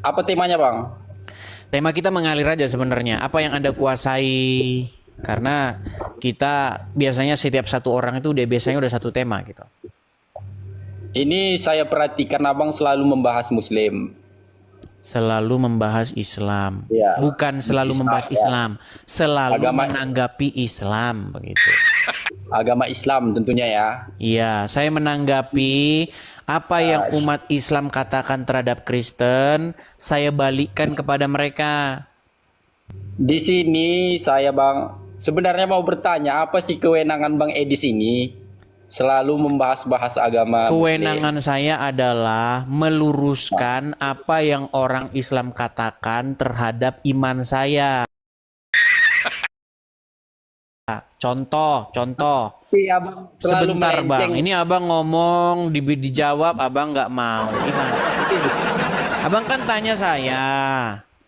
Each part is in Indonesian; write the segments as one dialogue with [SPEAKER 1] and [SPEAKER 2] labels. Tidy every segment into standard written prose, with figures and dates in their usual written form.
[SPEAKER 1] Apa temanya, Bang?
[SPEAKER 2] Tema kita mengalir aja sebenarnya. Apa yang Anda kuasai? Karena kita biasanya setiap satu orang itu biasanya udah satu tema gitu.
[SPEAKER 1] Ini saya perhatikan Abang selalu membahas Muslim.
[SPEAKER 2] Selalu membahas Islam.
[SPEAKER 1] Iya.
[SPEAKER 2] Bukan selalu
[SPEAKER 1] Islam,
[SPEAKER 2] membahas
[SPEAKER 1] ya.
[SPEAKER 2] Islam. Selalu
[SPEAKER 1] Agama-
[SPEAKER 2] menanggapi Islam begitu.
[SPEAKER 1] Agama Islam tentunya ya.
[SPEAKER 2] Iya, saya menanggapi apa yang umat Islam katakan terhadap Kristen, saya balikkan kepada mereka.
[SPEAKER 1] Di sini saya Bang sebenarnya mau bertanya apa sih kewenangan Bang Edis ini selalu membahas-bahas agama Muslim?
[SPEAKER 2] Kewenangan saya adalah meluruskan apa yang orang Islam katakan terhadap iman saya. Contoh.
[SPEAKER 1] Tapi Abang selalu
[SPEAKER 2] Sebentar
[SPEAKER 1] melenceng.
[SPEAKER 2] bang, ini abang ngomong dijawab, abang nggak mau. Gimana? Abang kan tanya saya,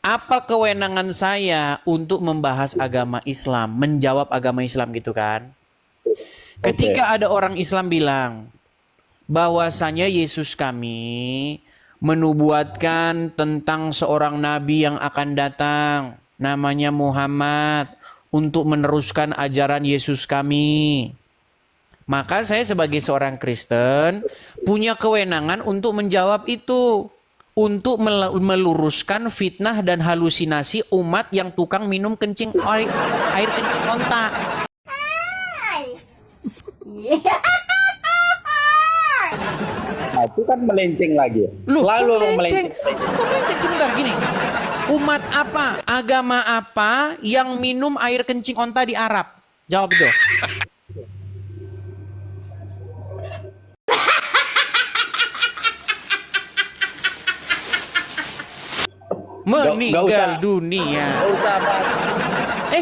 [SPEAKER 2] apa kewenangan saya untuk membahas agama Islam, menjawab agama Islam gitu kan? Ketika ada orang Islam bilang bahwasanya Yesus kami menubuatkan tentang seorang nabi yang akan datang, namanya Muhammad, untuk meneruskan ajaran Yesus kami. Maka saya sebagai seorang Kristen punya kewenangan untuk menjawab itu. Untuk meluruskan fitnah dan halusinasi umat yang tukang minum air kencing onta.
[SPEAKER 1] Nah, itu kan melenceng lagi.
[SPEAKER 2] Loh,
[SPEAKER 1] Selalu
[SPEAKER 2] kok
[SPEAKER 1] Abang
[SPEAKER 2] melenceng?
[SPEAKER 1] melenceng.
[SPEAKER 2] Kok melenceng? Sebentar gini. Umat apa, agama apa yang minum air kencing onta di Arab? Jawab itu. Meninggal
[SPEAKER 1] usah.
[SPEAKER 2] dunia.
[SPEAKER 1] Nggak usah Bang.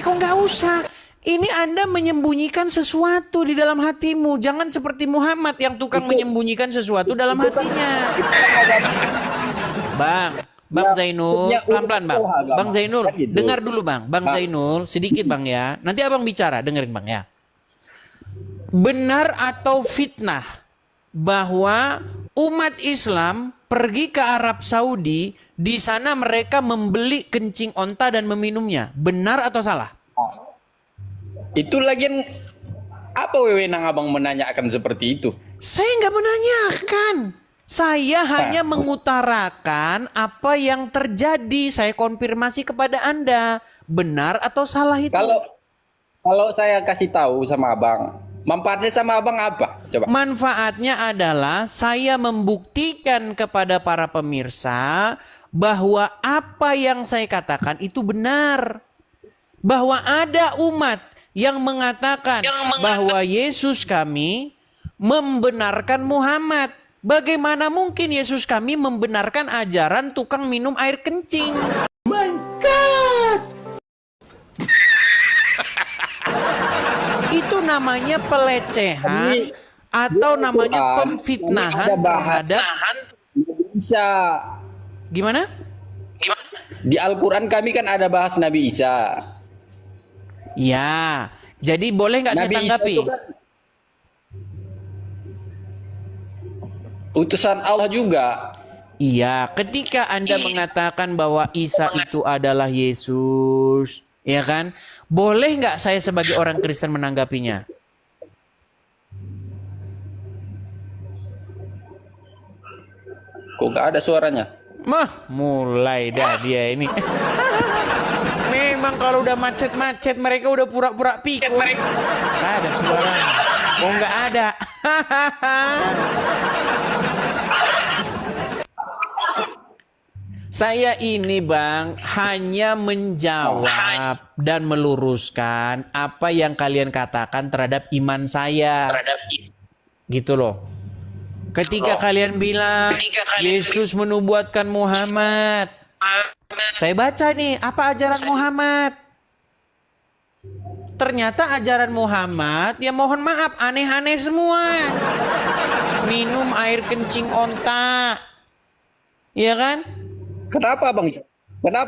[SPEAKER 2] Kok nggak usah? Ini Anda menyembunyikan sesuatu di dalam hatimu. Jangan seperti Muhammad yang tukang menyembunyikan sesuatu dalam hatinya. Bang
[SPEAKER 1] Ya,
[SPEAKER 2] Zainul,
[SPEAKER 1] maksudnya
[SPEAKER 2] pelan-pelan Bang.
[SPEAKER 1] urusan agama,
[SPEAKER 2] Bang Zainul,
[SPEAKER 1] kan gitu.
[SPEAKER 2] dengar dulu Bang. Bang Zainul, sedikit Bang ya. Nanti Abang bicara, dengerin Bang ya. Benar atau fitnah bahwa umat Islam pergi ke Arab Saudi, di sana mereka membeli kencing onta dan meminumnya. Benar atau salah?
[SPEAKER 1] Itu lagian apa wewenang Abang menanyakan seperti itu?
[SPEAKER 2] Saya nggak menanyakan. Saya hanya mengutarakan apa yang terjadi. Saya konfirmasi kepada Anda. Benar atau salah itu?
[SPEAKER 1] Kalau saya kasih tahu sama Abang, manfaatnya sama Abang apa? Coba.
[SPEAKER 2] Manfaatnya adalah saya membuktikan kepada para pemirsa bahwa apa yang saya katakan itu benar. Bahwa ada umat yang mengatakan bahwa Yesus kami membenarkan Muhammad. Bagaimana mungkin Yesus kami membenarkan ajaran tukang minum air kencing? My God! Itu namanya pelecehan atau namanya pemfitnahan terhadap...
[SPEAKER 1] Bisa.
[SPEAKER 2] Gimana?
[SPEAKER 1] Di Al-Quran kami kan ada bahas Nabi Isa.
[SPEAKER 2] Ya, jadi boleh nggak saya
[SPEAKER 1] Nabi Isa
[SPEAKER 2] tanggapi?
[SPEAKER 1] itu kan utusan Allah juga.
[SPEAKER 2] Iya, ketika Anda mengatakan bahwa Isa itu adalah Yesus, ya kan? Boleh nggak saya sebagai orang Kristen menanggapinya?
[SPEAKER 1] Kok nggak ada suaranya?
[SPEAKER 2] Mah, mulai dah dia ini. Memang kalau udah macet-macet mereka udah pura-pura pikun. Nggak ada suaranya. Oh, nggak ada. Saya ini Bang hanya menjawab dan meluruskan apa yang kalian katakan terhadap iman saya. Gitu loh. Ketika kalian bilang Yesus menubuatkan Muhammad. Saya baca nih apa ajaran Muhammad. Ternyata ajaran Muhammad ya mohon maaf aneh-aneh semua. Minum air kencing onta. Iya kan?
[SPEAKER 1] Kenapa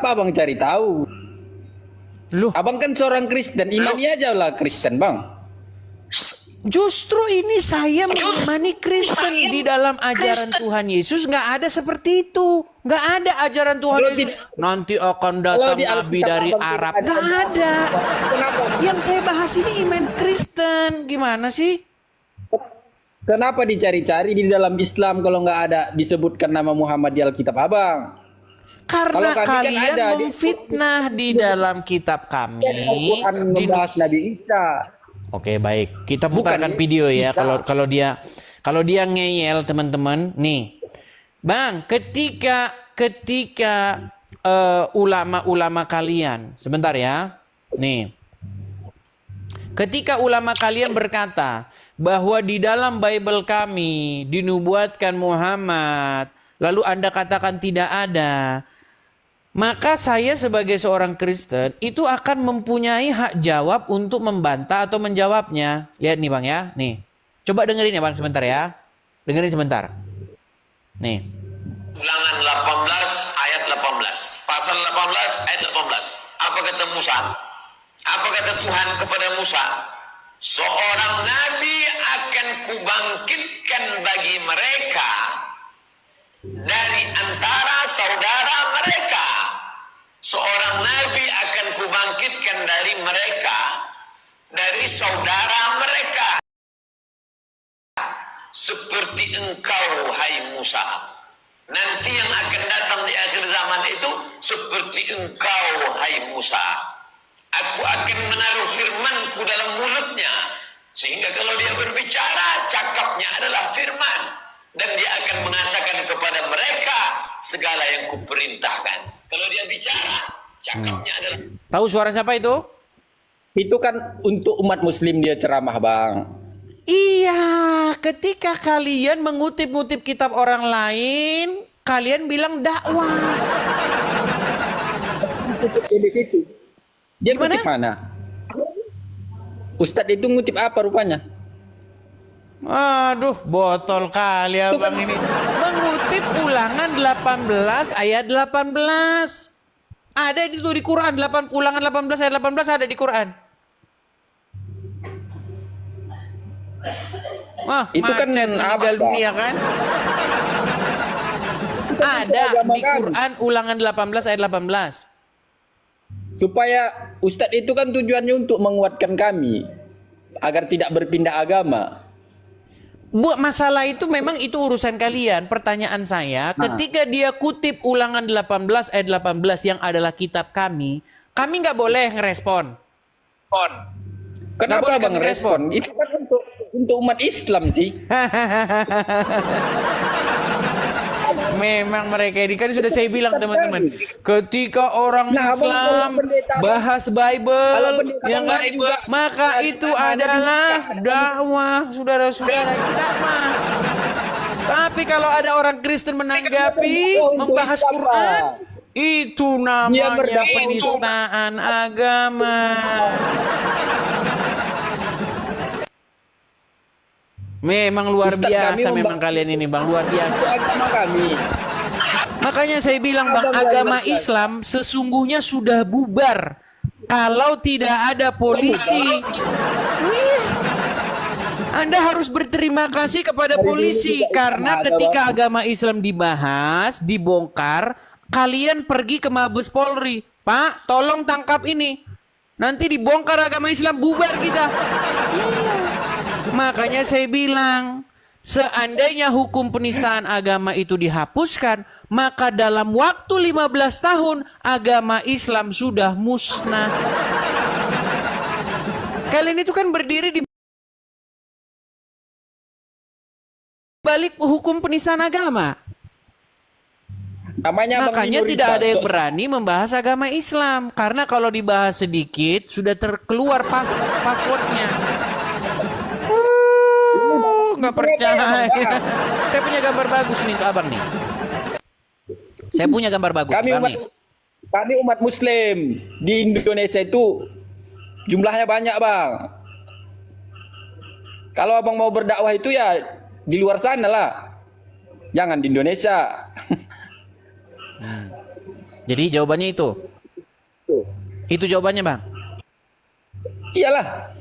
[SPEAKER 1] Abang cari tahu?
[SPEAKER 2] Loh,
[SPEAKER 1] Abang kan seorang Kristen, imannya aja lah Kristen Bang.
[SPEAKER 2] Justru ini saya mengimani Kristen. Di dalam ajaran Tuhan Yesus nggak ada seperti itu. Nggak ada ajaran Tuhan
[SPEAKER 1] Kalau
[SPEAKER 2] Yesus. Nanti akan datang
[SPEAKER 1] di
[SPEAKER 2] nabi
[SPEAKER 1] Alkitab
[SPEAKER 2] dari
[SPEAKER 1] apa
[SPEAKER 2] Arab.
[SPEAKER 1] tidak
[SPEAKER 2] Nggak ada.
[SPEAKER 1] Kenapa?
[SPEAKER 2] Yang saya bahas ini iman Kristen. Gimana sih?
[SPEAKER 1] Kenapa dicari-cari di dalam Islam kalau nggak ada disebutkan nama Muhammad di Alkitab abang?
[SPEAKER 2] Karena
[SPEAKER 1] Kalau kami kan
[SPEAKER 2] kalian
[SPEAKER 1] ada di-
[SPEAKER 2] memfitnah di dalam kitab kami.
[SPEAKER 1] Al-Quran
[SPEAKER 2] Di-
[SPEAKER 1] membahas Nabi Isa.
[SPEAKER 2] Oke, baik. Kita
[SPEAKER 1] Bukan
[SPEAKER 2] putarkan video ya.
[SPEAKER 1] Isa.
[SPEAKER 2] Kalau dia ngeyel teman-teman, nih. Bang, ketika ulama-ulama kalian, sebentar ya. Nih. Ketika ulama kalian berkata bahwa di dalam Bible kami dinubuatkan Muhammad, lalu Anda katakan tidak ada, maka saya sebagai seorang Kristen itu akan mempunyai hak jawab untuk membantah atau menjawabnya. Lihat nih Bang ya, nih. Coba dengerin ya Bang sebentar ya. Dengerin sebentar. Nih.
[SPEAKER 3] Ulangan 18 ayat 18. Pasal 18 ayat 18. Apa kata Musa? Apa kata Tuhan kepada Musa? Seorang nabi akan kubangkitkan bagi mereka dari antara saudara mereka. Seorang nabi akan kubangkitkan dari mereka, dari saudara mereka. Seperti engkau, hai Musa. Nanti yang akan datang di akhir zaman itu seperti engkau, hai Musa. Aku akan menaruh firmanku dalam mulutnya, sehingga kalau dia berbicara, cakapnya adalah firman. Dan dia akan mengatakan kepada mereka segala yang kuperintahkan. Kalau dia bicara, cakapnya adalah...
[SPEAKER 2] Tahu suara siapa itu?
[SPEAKER 1] Itu kan untuk umat Muslim dia ceramah bang.
[SPEAKER 2] Iya, ketika kalian mengutip-ngutip kitab orang lain, kalian bilang dakwah.
[SPEAKER 1] Di situ. Dia
[SPEAKER 2] Gimana?
[SPEAKER 1] ngutip mana? Ustadz itu ngutip apa rupanya?
[SPEAKER 2] Aduh, botol kali abang ini. Mengutip ulangan 18 ayat 18. Ada itu di Quran, ulangan 18 ayat 18 ada di Quran. Wah,
[SPEAKER 1] Itu kan
[SPEAKER 2] macet meninggal
[SPEAKER 1] apa?
[SPEAKER 2] dunia kan? Ada di Quran ulangan 18 ayat 18.
[SPEAKER 1] Supaya Ustadz itu kan tujuannya untuk menguatkan kami agar tidak berpindah agama.
[SPEAKER 2] Buat masalah itu memang itu urusan kalian. Pertanyaan saya, ketika dia kutip ulangan 18 ayat 18 yang adalah kitab kami nggak boleh ngerespon.
[SPEAKER 1] Kenapa
[SPEAKER 2] boleh
[SPEAKER 1] bang
[SPEAKER 2] kami
[SPEAKER 1] respon? Itu kan untuk umat Islam sih.
[SPEAKER 2] Memang mereka ini kan sudah saya bilang teman-teman, ketika orang
[SPEAKER 1] Nah,
[SPEAKER 2] Islam
[SPEAKER 1] kalau pendeta-
[SPEAKER 2] bahas Bible,
[SPEAKER 1] Kalau pendeta
[SPEAKER 2] ya kan?
[SPEAKER 1] juga,
[SPEAKER 2] Maka itu adalah dakwah, saudara-saudara, itu dakwah. Tapi kalau ada orang Kristen menanggapi, membahas Quran, itu namanya
[SPEAKER 1] berdakwah
[SPEAKER 2] penistaan agama. Memang luar
[SPEAKER 1] Ustaz,
[SPEAKER 2] biasa
[SPEAKER 1] kami
[SPEAKER 2] memang kalian ini Bang, luar biasa.
[SPEAKER 1] Itu agama kami.
[SPEAKER 2] Makanya saya bilang Bang, agama Islam sesungguhnya sudah bubar kalau tidak ada polisi. Wih. Anda harus berterima kasih kepada polisi karena ketika agama Islam dibahas, dibongkar, kalian pergi ke Mabes Polri. Pak, tolong tangkap ini. Nanti dibongkar agama Islam, bubar kita. Iya. Makanya saya bilang, seandainya hukum penistaan agama itu dihapuskan, maka dalam waktu 15 tahun agama Islam sudah musnah. Kalian itu kan berdiri di balik hukum penistaan agama.
[SPEAKER 1] Namanya Bang
[SPEAKER 2] Makanya
[SPEAKER 1] minoritas.
[SPEAKER 2] tidak ada yang berani membahas agama Islam. Karena kalau dibahas sedikit, sudah terkeluar passwordnya. Nggak percaya. Saya punya gambar bagus nih untuk abang nih. Saya punya gambar bagus. Bang, nih.
[SPEAKER 1] Kami umat Muslim di Indonesia itu jumlahnya banyak bang. Kalau abang mau berdakwah itu ya di luar sana lah, jangan di Indonesia.
[SPEAKER 2] Jadi jawabannya itu. Itu jawabannya bang.
[SPEAKER 1] Iyalah.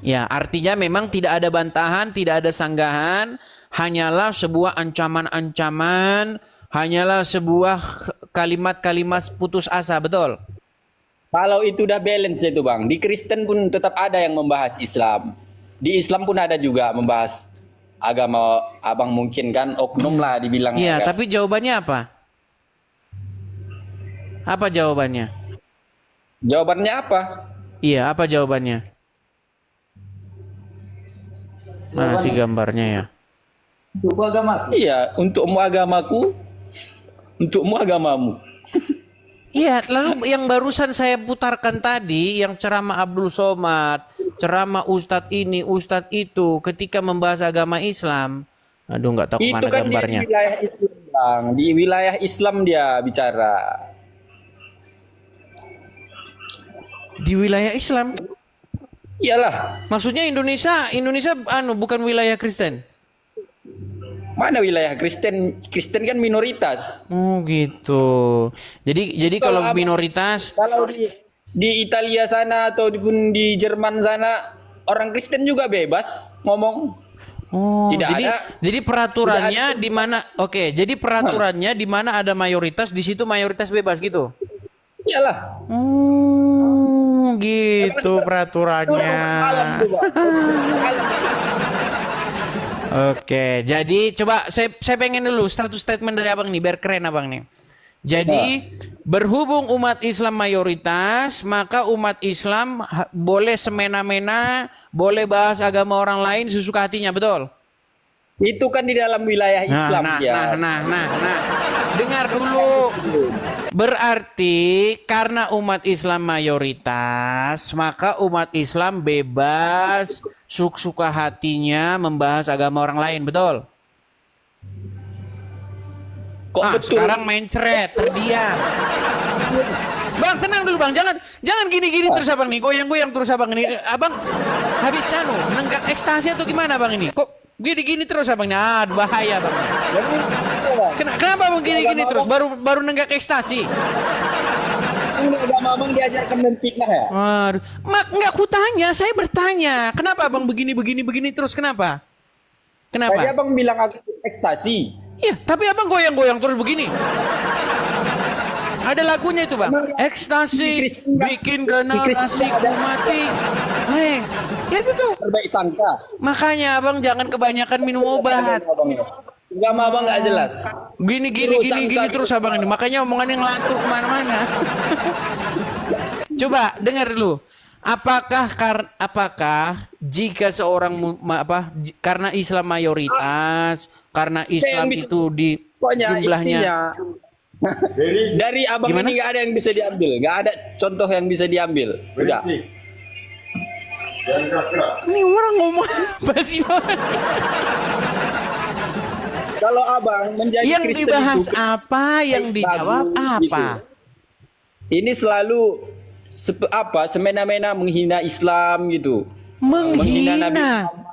[SPEAKER 2] Ya, artinya memang tidak ada bantahan, tidak ada sanggahan, hanyalah sebuah ancaman-ancaman, hanyalah sebuah kalimat-kalimat putus asa, betul?
[SPEAKER 1] Kalau itu udah balance itu Bang, di Kristen pun tetap ada yang membahas Islam. Di Islam pun ada juga membahas agama abang mungkin kan oknum lah dibilang.
[SPEAKER 2] Iya,
[SPEAKER 1] kan.
[SPEAKER 2] tapi jawabannya apa? Apa jawabannya?
[SPEAKER 1] Jawabannya apa?
[SPEAKER 2] Iya, apa jawabannya? Mana sih gambarnya ya?
[SPEAKER 4] Untuk agama.
[SPEAKER 1] Iya, untukmu agamaku, untukmu agamamu.
[SPEAKER 2] Iya, lalu yang barusan saya putarkan tadi, yang ceramah Abdul Somad, ceramah Ustadz ini, Ustadz itu, ketika membahas agama Islam, aduh nggak tahu
[SPEAKER 1] Itu
[SPEAKER 2] kemana
[SPEAKER 1] kan
[SPEAKER 2] gambarnya.
[SPEAKER 1] di wilayah Islam, Bang. Di wilayah Islam dia bicara.
[SPEAKER 2] Di wilayah Islam,
[SPEAKER 1] Iyalah,
[SPEAKER 2] maksudnya Indonesia bukan wilayah Kristen.
[SPEAKER 1] mana wilayah Kristen? Kristen kan minoritas.
[SPEAKER 2] Oh gitu. Jadi kalau
[SPEAKER 1] Kalau
[SPEAKER 2] minoritas,
[SPEAKER 1] Kalau di Italia sana atau pun di Jerman sana orang Kristen juga bebas ngomong.
[SPEAKER 2] oh,
[SPEAKER 1] Tidak
[SPEAKER 2] jadi peraturannya
[SPEAKER 1] tidak ada-
[SPEAKER 2] di mana? Oke, jadi peraturannya di mana ada mayoritas, di situ mayoritas bebas gitu.
[SPEAKER 1] Iyalah.
[SPEAKER 2] Oh, gitu
[SPEAKER 1] Itu
[SPEAKER 2] peraturannya.
[SPEAKER 1] alam tuh, Bang. Alam.
[SPEAKER 2] Oke, jadi coba saya pengen dulu status statement dari abang nih, biar keren abang nih. Jadi berhubung umat Islam mayoritas, maka umat Islam boleh semena-mena, boleh bahas agama orang lain sesuka hatinya, betul?
[SPEAKER 1] Itu kan di dalam wilayah Islam ya.
[SPEAKER 2] nah. Dengar dulu. Berarti karena umat Islam mayoritas, maka umat Islam bebas suka hatinya membahas agama orang lain, betul?
[SPEAKER 1] Kok betul?
[SPEAKER 2] Sekarang main ceret, terdiam. Bang, tenang dulu bang, jangan gini-gini terus abang nih, goyang-goyang terus abang ini. Abang habis nenggak ekstasi atau gimana bang ini? Kok gini-gini terus abang ini? Bahaya bang. Kenapa abang gini-gini terus? Baru nenggak ekstasi.
[SPEAKER 1] Ini agama abang diajarkan memfitnah ya?
[SPEAKER 2] Waduh, enggak kutanya, saya bertanya. Kenapa abang begini terus? Kenapa?
[SPEAKER 1] Tadi abang bilang aku ekstasi.
[SPEAKER 2] Iya, tapi abang goyang-goyang terus begini. Ada lagunya itu bang. Ekstasi bikin generasiku mati. Hei, ya itu tuh.
[SPEAKER 1] Terbaik sangka.
[SPEAKER 2] Makanya abang jangan kebanyakan minum obat.
[SPEAKER 1] Agama abang nggak jelas.
[SPEAKER 2] Gini terus abang ini. Makanya omongannya ngelantur kemana-mana. Coba dengar dulu. Apakah jika seorang karena Islam mayoritas, karena Islam
[SPEAKER 1] bisa-
[SPEAKER 2] itu di
[SPEAKER 1] Pokoknya
[SPEAKER 2] jumlahnya
[SPEAKER 1] intinya dari abang
[SPEAKER 2] Gimana?
[SPEAKER 1] ini nggak ada yang bisa diambil, nggak ada contoh yang bisa diambil. Udah.
[SPEAKER 4] Jangan keras-keras.
[SPEAKER 2] ini orang ngomong apa sih?
[SPEAKER 1] Kalau abang menjadi
[SPEAKER 2] Yang
[SPEAKER 1] Kristen
[SPEAKER 2] dibahas
[SPEAKER 1] itu,
[SPEAKER 2] apa, yang dijawab
[SPEAKER 1] bagus,
[SPEAKER 2] apa?
[SPEAKER 1] gitu. Ini selalu semena-mena menghina Islam gitu. Menghina Nabi
[SPEAKER 2] Menghina.
[SPEAKER 1] Muhammad.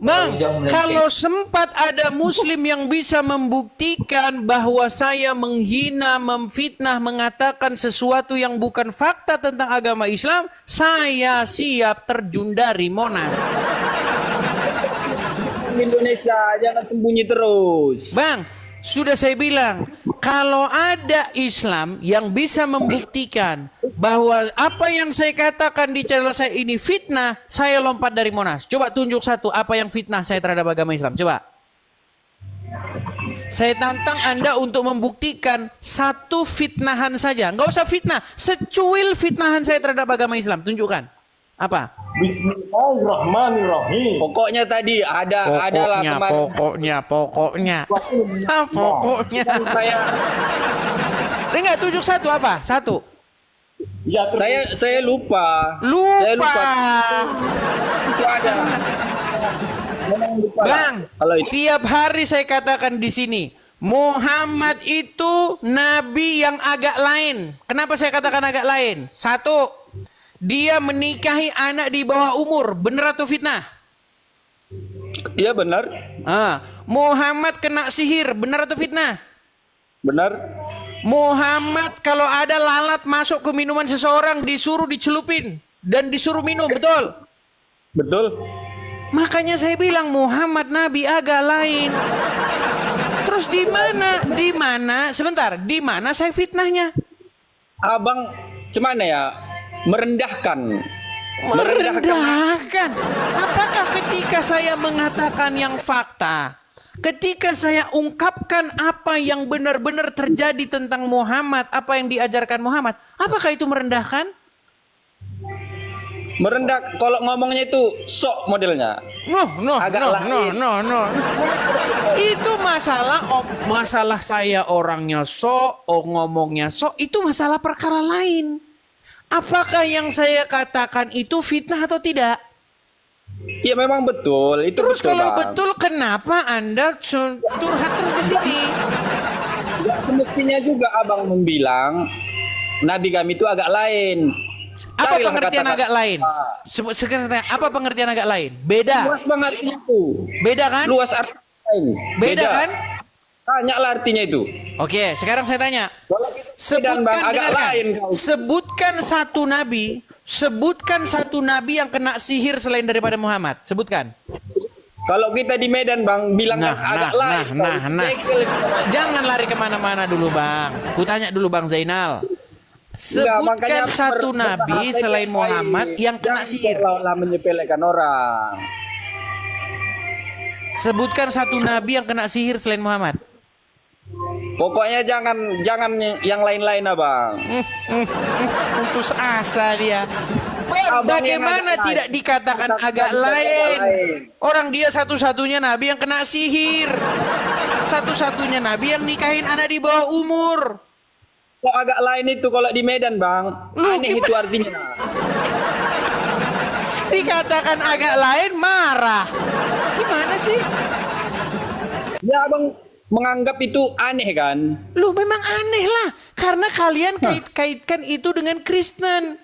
[SPEAKER 2] Bang, kalau sempat ada muslim yang bisa membuktikan bahwa saya menghina, memfitnah, mengatakan sesuatu yang bukan fakta tentang agama Islam, saya siap terjun dari Monas.
[SPEAKER 1] Indonesia jangan sembunyi terus.
[SPEAKER 2] Bang, sudah saya bilang, kalau ada Islam yang bisa membuktikan bahwa apa yang saya katakan di channel saya ini fitnah, saya lompat dari Monas. Coba tunjuk satu apa yang fitnah saya terhadap agama Islam. Coba. Saya tantang Anda untuk membuktikan satu fitnahan saja. Nggak usah fitnah, secuil fitnahan saya terhadap agama Islam. Tunjukkan. Apa?
[SPEAKER 4] Bismillahirrahmanirrahim.
[SPEAKER 1] Pokoknya tadi adalah kemarin
[SPEAKER 2] Pokoknya. Pokoknya.
[SPEAKER 1] saya
[SPEAKER 2] Enggak, tunjuk satu apa? Satu.
[SPEAKER 4] Ya,
[SPEAKER 1] saya lupa. Saya
[SPEAKER 2] Lupa.
[SPEAKER 1] Itu ada. Memang lupa.
[SPEAKER 2] Bang,
[SPEAKER 1] Kalau itu
[SPEAKER 2] tiap hari saya katakan di sini, Muhammad itu nabi yang agak lain. Kenapa saya katakan agak lain? Satu, dia menikahi anak di bawah umur. Benar atau fitnah?
[SPEAKER 1] iya benar.
[SPEAKER 2] Muhammad kena sihir. Benar atau fitnah?
[SPEAKER 1] Benar.
[SPEAKER 2] Muhammad kalau ada lalat masuk ke minuman seseorang disuruh dicelupin dan disuruh minum. Betul?
[SPEAKER 1] Betul.
[SPEAKER 2] Makanya saya bilang Muhammad Nabi agak lain. Terus di mana? Sebentar, di mana saya fitnahnya?
[SPEAKER 1] Abang cuman ya merendahkan.
[SPEAKER 2] Merendahkan. Apakah ketika saya mengatakan yang fakta, ketika saya ungkapkan apa yang benar-benar terjadi tentang Muhammad, apa yang diajarkan Muhammad, apakah itu merendahkan?
[SPEAKER 1] Merendah kalau ngomongnya itu sok modelnya.
[SPEAKER 2] No. Itu masalah saya orangnya ngomongnya itu masalah perkara lain. Apakah yang saya katakan itu fitnah atau tidak?
[SPEAKER 1] Ya memang betul, itu
[SPEAKER 2] Terus
[SPEAKER 1] betul.
[SPEAKER 2] kalau
[SPEAKER 1] Bang.
[SPEAKER 2] betul, kenapa Anda curhat terus di sini?
[SPEAKER 1] Ya, semestinya juga abang membilang Nabi kami itu agak lain.
[SPEAKER 2] Apa
[SPEAKER 1] Carilah
[SPEAKER 2] pengertian
[SPEAKER 1] kata-kata.
[SPEAKER 2] agak lain? Sekarang saya tanya, apa pengertian agak lain? Beda.
[SPEAKER 1] Luas banget artinya itu.
[SPEAKER 2] Beda kan?
[SPEAKER 1] Luas artinya lain.
[SPEAKER 2] Beda kan?
[SPEAKER 1] Tanyalah artinya itu.
[SPEAKER 2] Oke, sekarang saya tanya.
[SPEAKER 1] Bang, agak
[SPEAKER 2] dengarkan.
[SPEAKER 1] lain kau.
[SPEAKER 2] Sebutkan satu nabi yang kena sihir selain daripada Muhammad. Sebutkan.
[SPEAKER 1] Kalau kita di Medan bang bilang agak lain.
[SPEAKER 2] Jangan lari kemana-mana dulu bang. Kutanya dulu bang Zainal. Sebutkan satu nabi selain Muhammad yang kena sihir.
[SPEAKER 1] Seolah-olah menyepelekan orang.
[SPEAKER 2] Sebutkan satu nabi yang kena sihir selain Muhammad.
[SPEAKER 1] Pokoknya jangan yang lain-lain abang.
[SPEAKER 2] Putus asa dia.
[SPEAKER 1] Abang yang
[SPEAKER 2] Bagaimana
[SPEAKER 1] agak
[SPEAKER 2] tidak
[SPEAKER 1] lain.
[SPEAKER 2] dikatakan
[SPEAKER 1] Agak
[SPEAKER 2] agak lain?
[SPEAKER 1] lain.
[SPEAKER 2] Orang dia satu-satunya nabi yang kena sihir. Satu-satunya nabi yang nikahin anak di bawah umur.
[SPEAKER 1] Kok agak lain itu kalau di Medan bang? Aneh itu artinya.
[SPEAKER 2] Dikatakan agak lain marah. Gimana sih?
[SPEAKER 1] Ya abang menganggap itu aneh kan?
[SPEAKER 2] Lu memang aneh lah. Karena kalian kaitkan itu dengan Kristen.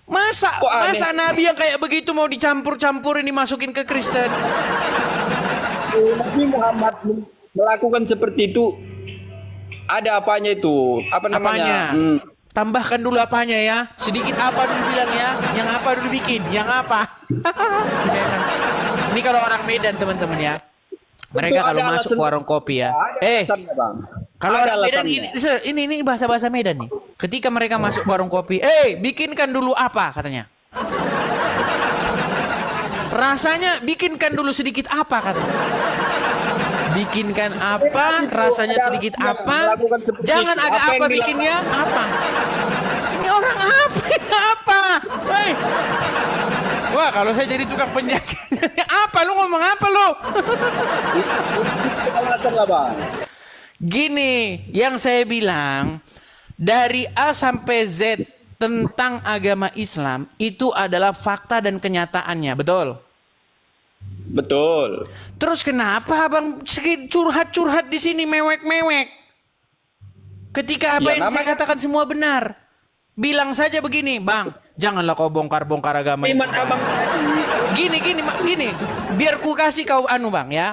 [SPEAKER 2] Masa
[SPEAKER 1] Kok aneh?
[SPEAKER 2] nabi yang kayak begitu mau dicampur-campurin dimasukin ke Kristen?
[SPEAKER 1] Nabi Muhammad melakukan seperti itu. Ada apanya itu? Apa namanya?
[SPEAKER 2] Apanya? Tambahkan dulu apanya ya. Sedikit apa dulu bilang ya. Yang apa dulu bikin. Yang apa? Ini kalau orang Medan teman-teman ya. Mereka
[SPEAKER 1] Itu
[SPEAKER 2] kalau
[SPEAKER 1] ada
[SPEAKER 2] masuk
[SPEAKER 1] alasan-
[SPEAKER 2] ke warung kopi ya.
[SPEAKER 1] Ada alasannya, Bang.
[SPEAKER 2] Kalau
[SPEAKER 1] Ada
[SPEAKER 2] orang Medan
[SPEAKER 1] alasannya.
[SPEAKER 2] ini bahasa-bahasa Medan nih. Ketika mereka masuk ke warung kopi, bikinkan dulu apa katanya. Rasanya bikinkan dulu sedikit apa katanya. Bikinkan apa, rasanya sedikit apa. Jangan agak apa bikinnya, apa. Ini orang apa? Apa? Hei. Wah, kalau saya jadi tukang penjaga. Apa lu ngomong apa lu?
[SPEAKER 1] Alasan lah, Bang.
[SPEAKER 2] Gini, yang saya bilang dari A sampai Z tentang agama Islam itu adalah fakta dan kenyataannya, betul?
[SPEAKER 1] Betul.
[SPEAKER 2] Terus kenapa abang curhat-curhat di sini mewek-mewek? Ketika apa
[SPEAKER 1] Ya,
[SPEAKER 2] yang saya
[SPEAKER 1] namanya-
[SPEAKER 2] katakan semua benar. Bilang saja begini, bang, janganlah kau bongkar-bongkar agama.
[SPEAKER 1] Iman abang tadi.
[SPEAKER 2] Gini, biar ku kasih kau bang ya.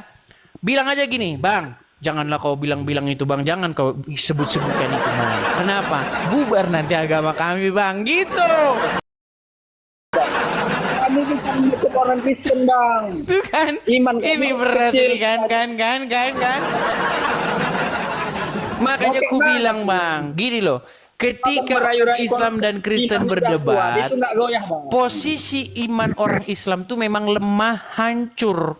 [SPEAKER 2] Bilang aja gini, bang, janganlah kau bilang-bilang itu bang, jangan kau sebut-sebutkan itu bang. Kenapa? Bubar nanti agama kami bang, gitu.
[SPEAKER 1] Kami bisa menyebut orang Kristen, Bang.
[SPEAKER 2] Itu kan,
[SPEAKER 1] Iman kami
[SPEAKER 2] ini berat
[SPEAKER 1] kecil.
[SPEAKER 2] nih kan. Makanya
[SPEAKER 1] Oke,
[SPEAKER 2] ku
[SPEAKER 1] Bang.
[SPEAKER 2] bilang bang, gini loh. Ketika
[SPEAKER 1] Merayu-rayu
[SPEAKER 2] Islam dan Kristen
[SPEAKER 1] iman tidak kuat,
[SPEAKER 2] berdebat,
[SPEAKER 1] itu nggak goyah, Bang.
[SPEAKER 2] posisi iman orang Islam tuh memang lemah, hancur.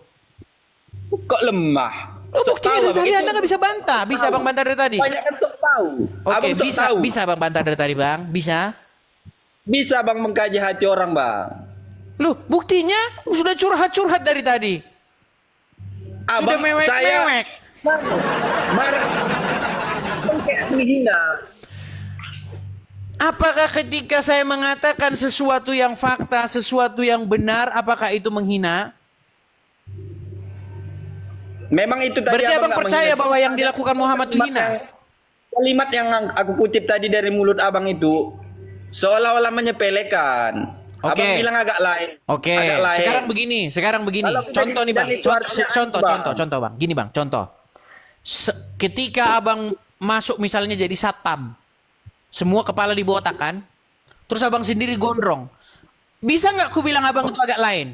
[SPEAKER 1] Kok lemah?
[SPEAKER 2] Oh,
[SPEAKER 1] Sok
[SPEAKER 2] buktinya
[SPEAKER 1] tahu,
[SPEAKER 2] dari
[SPEAKER 1] Bang.
[SPEAKER 2] tadi
[SPEAKER 1] Itu
[SPEAKER 2] Anda nggak bisa bantah. Bisa bang bantah dari tadi.
[SPEAKER 1] Banyak kan sok tahu.
[SPEAKER 2] Oke,
[SPEAKER 1] Abang sok tahu.
[SPEAKER 2] bisa bang bantah dari tadi bang. Bisa.
[SPEAKER 1] Bisa Bang mengkaji hati orang, Bang.
[SPEAKER 2] Loh, buktinya sudah curhat-curhat dari tadi. Sudah mewek-mewek.
[SPEAKER 1] Marah. Kayak menghina.
[SPEAKER 2] Apakah ketika saya mengatakan sesuatu yang fakta, sesuatu yang benar, apakah itu menghina?
[SPEAKER 1] Memang itu tadi
[SPEAKER 2] Berarti abang
[SPEAKER 1] nggak
[SPEAKER 2] percaya
[SPEAKER 1] menghina.
[SPEAKER 2] bahwa yang dilakukan Muhammad itu hina?
[SPEAKER 1] Kalimat yang aku kutip tadi dari mulut abang itu seolah-olah menyepelekan.
[SPEAKER 2] Oke.
[SPEAKER 1] Abang bilang agak lain.
[SPEAKER 2] Oke,
[SPEAKER 1] Agak lain.
[SPEAKER 2] sekarang begini.
[SPEAKER 1] Kalau
[SPEAKER 2] Contoh nih bang,
[SPEAKER 1] dari keluarga
[SPEAKER 2] contoh bang. Gini bang, contoh. Ketika abang masuk misalnya jadi satpam, semua kepala dibotak kan, terus abang sendiri gondrong. Bisa nggak ku bilang abang itu agak lain?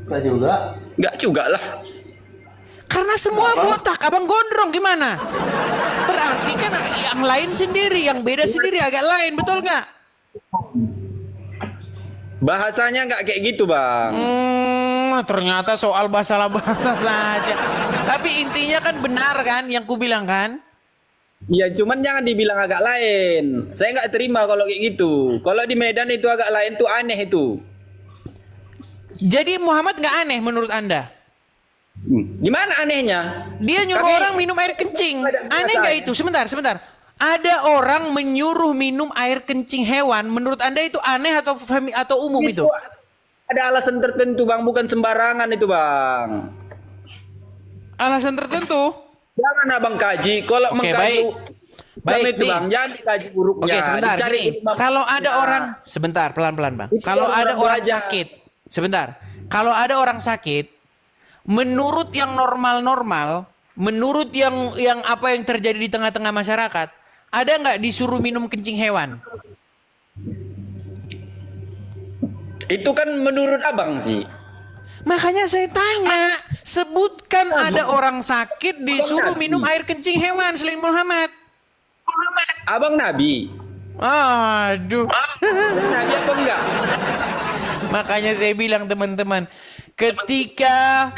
[SPEAKER 4] Enggak juga.
[SPEAKER 1] Enggak juga lah.
[SPEAKER 2] Karena semua botak, abang gondrong gimana? Berarti kan yang lain sendiri, yang beda sendiri agak lain, betul nggak?
[SPEAKER 1] Bahasanya nggak kayak gitu bang.
[SPEAKER 2] Ternyata soal bahasa saja. Tapi intinya kan benar kan yang ku bilang kan?
[SPEAKER 1] Iya, cuman jangan dibilang agak lain. Saya nggak terima kalau kayak gitu. Kalau di Medan itu agak lain tuh aneh itu.
[SPEAKER 2] Jadi Muhammad nggak aneh menurut Anda?
[SPEAKER 1] Gimana anehnya?
[SPEAKER 2] Dia nyuruh
[SPEAKER 1] Kami-
[SPEAKER 2] orang minum air kencing.
[SPEAKER 1] Ada
[SPEAKER 2] Aneh nggak itu? Sebentar. Ada orang menyuruh minum air kencing hewan. Menurut Anda itu aneh atau umum itu?
[SPEAKER 1] Ada alasan tertentu bang, bukan sembarangan itu bang.
[SPEAKER 2] Alasan tertentu?
[SPEAKER 1] Jangan abang kaji. Kalau
[SPEAKER 2] Oke,
[SPEAKER 1] mengkaji
[SPEAKER 2] baik,
[SPEAKER 1] itu
[SPEAKER 2] nih.
[SPEAKER 1] bang, jangan dikaji buruknya.
[SPEAKER 2] Oke, sebentar.
[SPEAKER 1] Dicari
[SPEAKER 2] Gini,
[SPEAKER 1] ilmu-
[SPEAKER 2] kalau ada
[SPEAKER 1] Ya.
[SPEAKER 2] orang, sebentar, pelan-pelan bang.
[SPEAKER 1] Itu
[SPEAKER 2] Kalau
[SPEAKER 1] orang
[SPEAKER 2] ada orang
[SPEAKER 1] belajar.
[SPEAKER 2] sakit, sebentar. Kalau ada orang sakit, menurut yang normal-normal, menurut yang apa yang terjadi di tengah-tengah masyarakat, ada nggak disuruh minum kencing hewan?
[SPEAKER 1] Itu kan menurut abang sih.
[SPEAKER 2] Makanya saya tanya, sebutkan ada orang sakit disuruh minum air kencing hewan selain Muhammad.
[SPEAKER 1] Abang Nabi.
[SPEAKER 2] Aduh.
[SPEAKER 1] Nabi apa enggak?
[SPEAKER 2] Makanya saya bilang teman-teman, ketika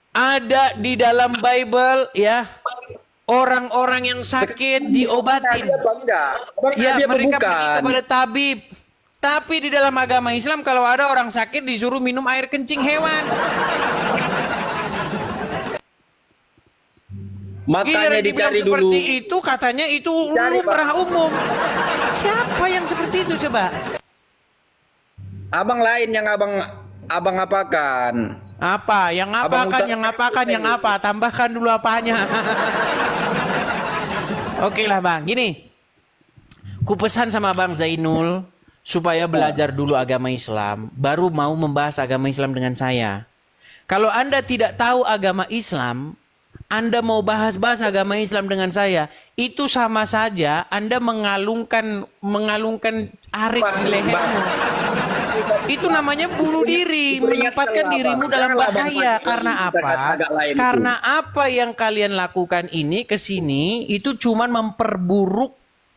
[SPEAKER 2] ada di dalam Bible ya, orang-orang yang sakit diobatin.
[SPEAKER 1] Nabi apa enggak? Abang
[SPEAKER 2] Ya,
[SPEAKER 1] Nabi apa
[SPEAKER 2] mereka
[SPEAKER 1] bukan?
[SPEAKER 2] pergi kepada tabib. Tapi di dalam agama Islam kalau ada orang sakit disuruh minum air kencing hewan.
[SPEAKER 1] Makanya
[SPEAKER 2] Giliran dibilang
[SPEAKER 1] dicari dulu.
[SPEAKER 2] seperti itu katanya itu
[SPEAKER 1] Cari,
[SPEAKER 2] lumrah umum. Siapa yang seperti itu coba?
[SPEAKER 1] Abang lain yang abang apakan.
[SPEAKER 2] Apa? Yang apakan, yang apa? Tambahkan dulu apanya. Oke lah bang, gini. Ku pesan sama Bang Zainul supaya belajar dulu agama Islam, baru mau membahas agama Islam dengan saya. Kalau Anda tidak tahu agama Islam, Anda mau bahas agama Islam dengan saya, itu sama saja Anda mengalungkan arit di lehermu. Itu namanya bunuh diri, menempatkan dirimu dalam bahaya. Karena apa? Karena apa yang kalian lakukan ini ke sini itu cuman memperburuk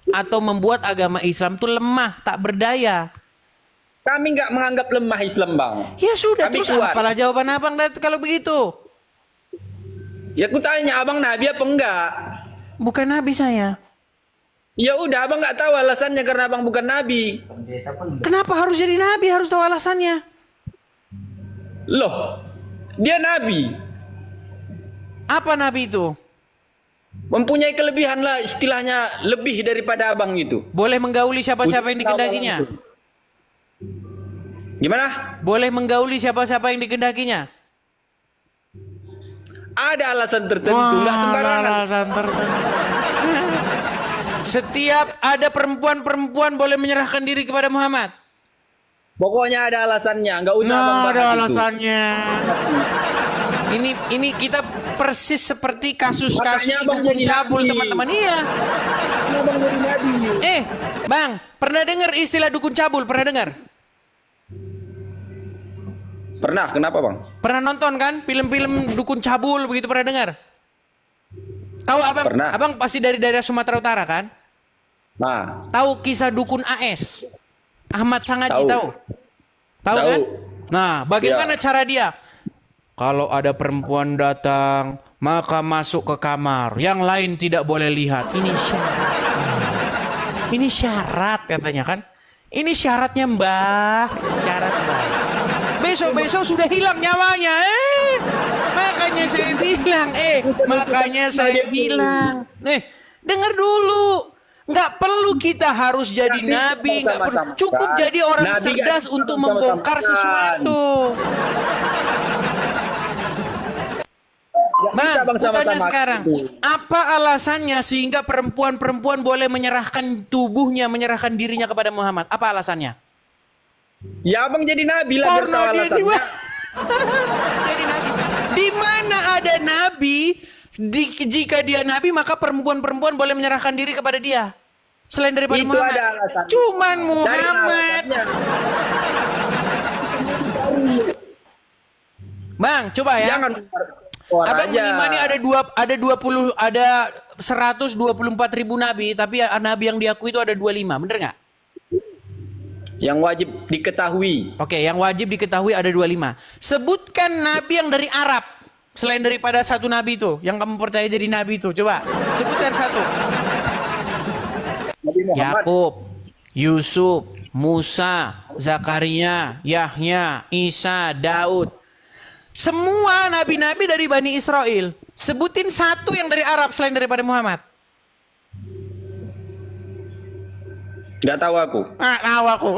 [SPEAKER 2] atau membuat agama Islam itu lemah, tak berdaya.
[SPEAKER 1] Kami nggak menganggap lemah Islam bang.
[SPEAKER 2] Ya sudah,
[SPEAKER 1] Kami
[SPEAKER 2] terus
[SPEAKER 1] kuat.
[SPEAKER 2] apalah jawaban abang kalau begitu?
[SPEAKER 1] Ya aku tanya abang Nabi apa enggak?
[SPEAKER 2] Bukan nabi saya.
[SPEAKER 1] Ya udah abang nggak tahu alasannya karena abang bukan Nabi.
[SPEAKER 2] Kenapa harus jadi nabi? Harus tahu alasannya.
[SPEAKER 1] Loh, dia Nabi.
[SPEAKER 2] Apa nabi itu?
[SPEAKER 1] Mempunyai kelebihan lah istilahnya lebih daripada abang itu.
[SPEAKER 2] Boleh menggauli siapa-siapa yang dikendakinya?
[SPEAKER 1] Gimana?
[SPEAKER 2] Boleh menggauli siapa-siapa yang dikendakinya?
[SPEAKER 1] Ada alasan tertentu, nggak sembarangan.
[SPEAKER 2] Alasan tertentu. Setiap ada perempuan-perempuan boleh menyerahkan diri kepada Muhammad.
[SPEAKER 1] Pokoknya ada alasannya, nggak usah abang bahas
[SPEAKER 2] ada
[SPEAKER 1] itu.
[SPEAKER 2] alasannya. Ini kita persis seperti kasus-kasus
[SPEAKER 1] Makanya abang
[SPEAKER 2] dukun
[SPEAKER 1] jadi
[SPEAKER 2] cabul
[SPEAKER 1] nabi.
[SPEAKER 2] teman-teman. Iya.
[SPEAKER 1] Abang jadi Nabi.
[SPEAKER 2] Bang, pernah dengar istilah dukun cabul? Pernah dengar?
[SPEAKER 1] Pernah, kenapa bang?
[SPEAKER 2] Pernah nonton kan film-film dukun cabul begitu, pernah dengar? Tahu abang?
[SPEAKER 1] Pernah.
[SPEAKER 2] Abang pasti dari daerah Sumatera Utara kan?
[SPEAKER 1] Nah,
[SPEAKER 2] Tahu kisah dukun AS? Ahmad Sangaji
[SPEAKER 1] Tahu.
[SPEAKER 2] tahu? Tahu
[SPEAKER 1] Tahu.
[SPEAKER 2] kan? Nah, bagaimana
[SPEAKER 1] Ya.
[SPEAKER 2] cara dia? Kalau ada perempuan datang, maka masuk ke kamar. Yang lain tidak boleh lihat. Ini syarat. Ini syarat katanya kan? Ini syaratnya Mbah. Syarat Mbah. Besok-besok sudah hilang nyawanya. Makanya saya bilang. Makanya saya bilang. Dengar dulu. Nggak perlu kita harus jadi nabi, nggak perlu. Cukup jadi orang
[SPEAKER 1] Nabi
[SPEAKER 2] cerdas
[SPEAKER 1] nggak
[SPEAKER 2] untuk
[SPEAKER 1] sama-sama
[SPEAKER 2] membongkar
[SPEAKER 1] kan.
[SPEAKER 2] sesuatu.
[SPEAKER 1] nggak bisa
[SPEAKER 2] Bang,
[SPEAKER 1] bang
[SPEAKER 2] tanya
[SPEAKER 1] sama-sama.
[SPEAKER 2] sekarang, apa alasannya sehingga perempuan-perempuan boleh menyerahkan tubuhnya, menyerahkan dirinya kepada Muhammad? Apa alasannya?
[SPEAKER 1] Ya abang jadi Nabi lah, biar
[SPEAKER 2] Porno
[SPEAKER 1] tahu
[SPEAKER 2] dia
[SPEAKER 1] alasannya.
[SPEAKER 2] jiwa. Jadi nabi. Di mana ada nabi? Jika dia nabi maka perempuan-perempuan boleh menyerahkan diri kepada dia selain daripada
[SPEAKER 1] Itu
[SPEAKER 2] Muhammad.
[SPEAKER 1] ada alasannya.
[SPEAKER 2] Cuman
[SPEAKER 1] Cari
[SPEAKER 2] Muhammad.
[SPEAKER 1] alasannya.
[SPEAKER 2] Bang, coba ya.
[SPEAKER 1] Jangan
[SPEAKER 2] Abang mengimani ada 124.000 nabi, tapi nabi yang diakui itu ada 25, bener nggak?
[SPEAKER 1] yang wajib diketahui.
[SPEAKER 2] Oke, yang wajib diketahui ada 25. Sebutkan nabi yang dari Arab selain daripada satu nabi itu, yang kamu percaya jadi nabi itu. Coba sebutkan satu.
[SPEAKER 1] Nabi Muhammad.
[SPEAKER 2] Yakub, Yusuf, Musa, Zakaria, Yahya, Isa, Daud. Semua nabi-nabi dari Bani Israel. Sebutin satu yang dari Arab selain daripada Muhammad.
[SPEAKER 1] Nggak tahu aku.
[SPEAKER 2] Tahu aku.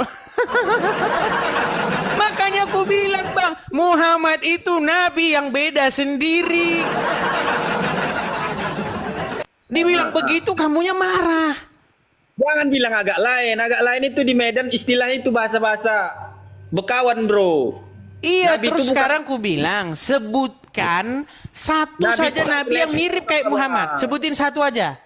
[SPEAKER 2] Makanya aku bilang, Bang, Muhammad itu nabi yang beda sendiri. Dibilang begitu kamunya marah.
[SPEAKER 1] Jangan bilang agak lain. Agak lain itu di Medan istilahnya itu bahasa-bahasa Bekawan, bro.
[SPEAKER 2] Iya,
[SPEAKER 1] Nabi
[SPEAKER 2] terus
[SPEAKER 1] itu bukan-
[SPEAKER 2] sekarang ku bilang, sebutkan satu
[SPEAKER 1] Nabi
[SPEAKER 2] saja
[SPEAKER 1] itu
[SPEAKER 2] nabi yang mirip kayak Muhammad. Sebutin satu aja.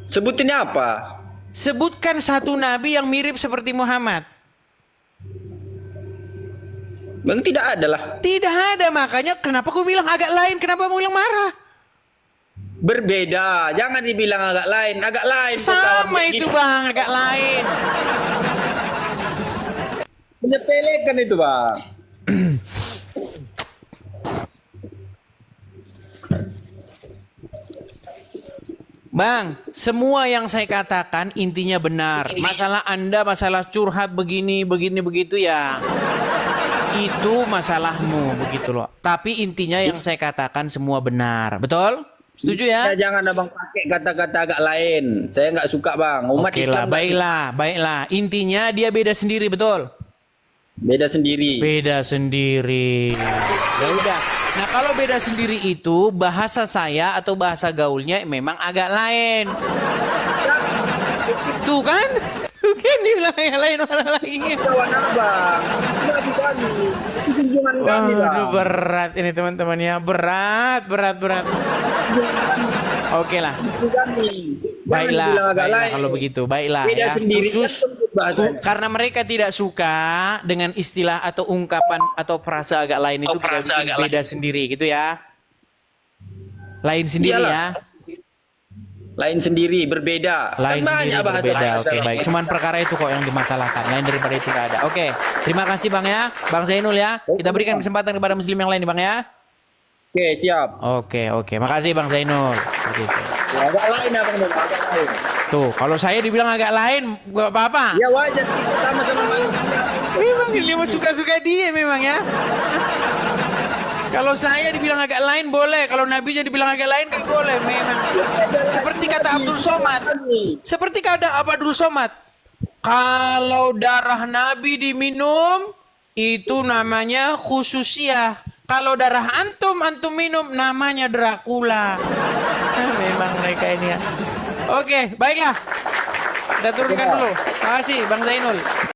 [SPEAKER 1] Sebutinnya apa?
[SPEAKER 2] Sebutkan satu nabi yang mirip seperti Muhammad.
[SPEAKER 1] Bang, tidak ada lah.
[SPEAKER 2] Tidak ada, makanya kenapa ku bilang agak lain, kenapa mu bilang marah?
[SPEAKER 1] Berbeda. Jangan dibilang agak lain. Agak lain.
[SPEAKER 2] Sama itu, Bang, agak lain.
[SPEAKER 1] Menyepelekan itu, Bang.
[SPEAKER 2] Bang, semua yang saya katakan intinya benar. Masalah Anda, masalah curhat begini, begitu ya. Itu masalahmu, begitu loh. Tapi intinya yang saya katakan semua benar. Betul? Setuju ya?
[SPEAKER 1] Jangan abang pakai kata-kata agak lain. Saya nggak suka, Bang. Umat
[SPEAKER 2] Oke lah,
[SPEAKER 1] Islam
[SPEAKER 2] baiklah. Intinya dia beda sendiri, betul?
[SPEAKER 1] beda sendiri.
[SPEAKER 2] Beda sendiri. Ya udah. Nah, kalau beda sendiri itu bahasa saya atau bahasa gaulnya memang agak lain. Tuh kan? Tuh kan dibilang yang lain mana lagi.
[SPEAKER 1] Kawan abang. Nabi kami. Itu junjungan kami, Bang.
[SPEAKER 2] Waduh, berat ini teman-teman ya. Berat. Oke lah.
[SPEAKER 1] Junjungan kami. Jangan dibilang
[SPEAKER 2] Baiklah
[SPEAKER 1] agak lain.
[SPEAKER 2] kalau begitu. Baiklah
[SPEAKER 1] Beda
[SPEAKER 2] ya.
[SPEAKER 1] sendiri
[SPEAKER 2] Khusus
[SPEAKER 1] kan tentu bahasanya.
[SPEAKER 2] karena mereka tidak suka dengan istilah atau ungkapan atau frase agak lain itu kita bikin beda sendiri gitu ya. Lain sendiri
[SPEAKER 1] Iyalah.
[SPEAKER 2] ya.
[SPEAKER 1] Lain sendiri, berbeda.
[SPEAKER 2] Lain
[SPEAKER 1] Kan
[SPEAKER 2] sendiri
[SPEAKER 1] banyak bahasa
[SPEAKER 2] berbeda.
[SPEAKER 1] bahasa
[SPEAKER 2] Oke,
[SPEAKER 1] lain.
[SPEAKER 2] baik. Cuman perkara itu kok yang dimasalahkan. Lain daripada itu nggak ada. Oke. Terima kasih Bang ya. Bang Zainul ya. Kita berikan kesempatan kepada muslim yang lain nih Bang ya.
[SPEAKER 1] Oke, siap.
[SPEAKER 2] Oke. Makasih Bang Zainul. Begitu.
[SPEAKER 1] Ya, agak lain abang dong, agak lain.
[SPEAKER 2] Tuh, kalau saya dibilang agak lain, gak apa-apa.
[SPEAKER 1] Ya wajar kita sama-sama manusia.
[SPEAKER 2] Memang ini mah suka-suka dia memang ya. Kalau saya dibilang agak lain boleh, kalau nabinya dibilang agak lain kan boleh memang. Seperti kata Abdul Somad. Seperti kata Abdul Somad. Kalau darah nabi diminum itu namanya khususiyah. Kalau darah antum minum namanya Dracula. Memang mereka ini ya. Oke, baiklah. Kita turunkan dulu. Terima kasih Bang Zainul.